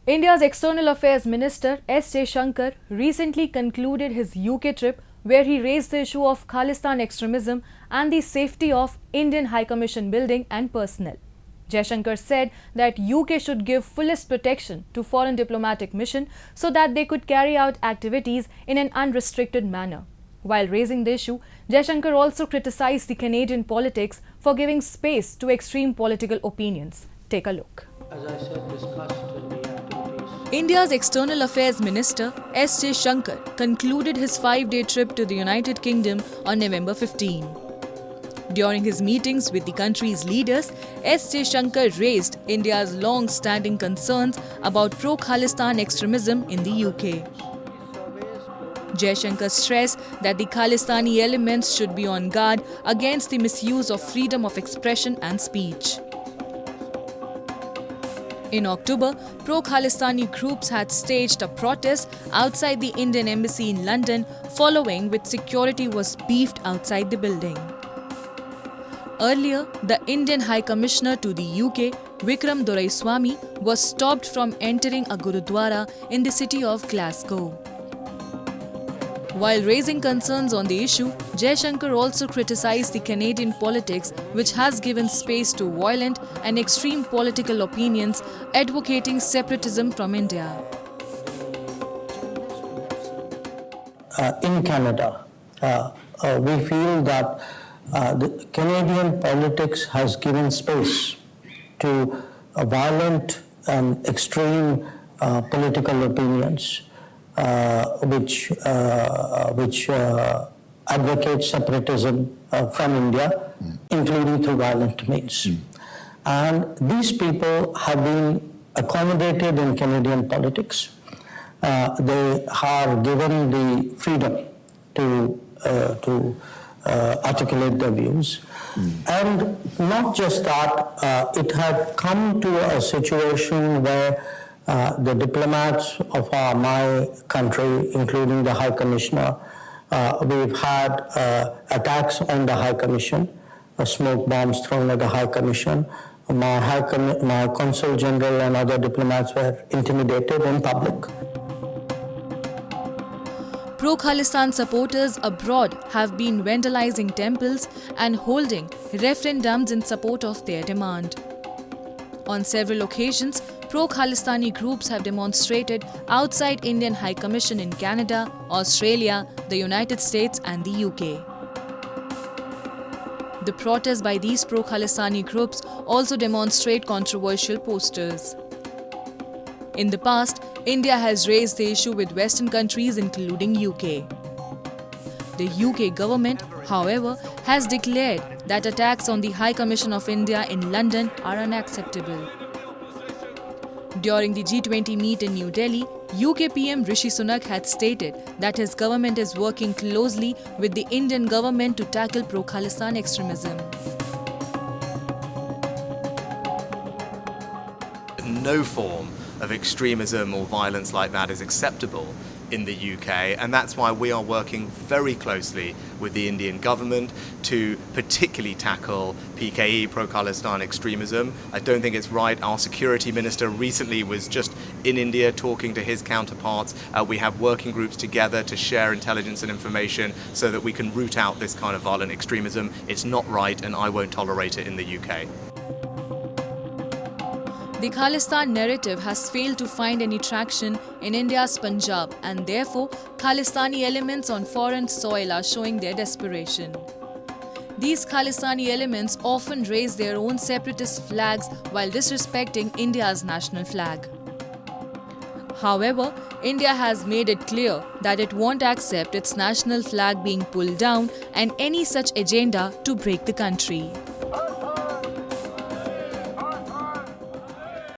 India's External Affairs Minister S. Jaishankar recently concluded his UK trip where he raised the issue of Khalistan extremism and the safety of Indian High Commission building and personnel. Jaishankar said that UK should give fullest protection to foreign diplomatic mission so that they could carry out activities in an unrestricted manner. While raising the issue, Jaishankar also criticized the Canadian politics for giving space to extreme political opinions. Take a look. As I said, discussed in the activities. India's External Affairs Minister S. Jaishankar concluded his 5-day trip to the United Kingdom on November 15. During his meetings with the country's leaders, S. Jaishankar raised India's long-standing concerns about pro-Khalistan extremism in the UK. Jaishankar stressed that the Khalistani elements should be on guard against the misuse of freedom of expression and speech. In October, pro-Khalistani groups had staged a protest outside the Indian Embassy in London, following which security was beefed outside the building. Earlier, the Indian High Commissioner to the UK, Vikram Doraiswamy, was stopped from entering a Gurudwara in the city of Glasgow. While raising concerns on the issue, Jaishankar also criticized the Canadian politics, which has given space to violent and extreme political opinions advocating separatism from India. In Canada, we feel that the Canadian politics has given space to violent and extreme political opinions which advocate separatism from India, including through violent means. And these people have been accommodated in Canadian politics. They are given the freedom to articulate their views. And not just that, it had come to a situation where the diplomats of my country, including the High Commissioner, we've had attacks on the High Commission, smoke bombs thrown at the High Commission. My Consul General and other diplomats were intimidated in public. Pro-Khalistan supporters abroad have been vandalizing temples and holding referendums in support of their demand. On several occasions, pro-Khalistani groups have demonstrated outside Indian High Commission in Canada, Australia, the United States and the UK. The protests by these pro-Khalistani groups also demonstrate controversial posters. In the past, India has raised the issue with Western countries including UK. The UK government, however, has declared that attacks on the High Commission of India in London are unacceptable. During the G20 meet in New Delhi, UK PM Rishi Sunak had stated that his government is working closely with the Indian government to tackle pro-Khalistan extremism. No form of extremism or violence like that is acceptable in the UK, and that's why we are working very closely with the Indian government to particularly tackle PKE, pro-Khalistan extremism. I don't think it's right. Our security minister recently was just in India talking to his counterparts. We have working groups together to share intelligence and information so that we can root out this kind of violent extremism. It's not right, and I won't tolerate it in the UK. The Khalistan narrative has failed to find any traction in India's Punjab, and therefore Khalistani elements on foreign soil are showing their desperation. These Khalistani elements often raise their own separatist flags while disrespecting India's national flag. However, India has made it clear that it won't accept its national flag being pulled down and any such agenda to break the country.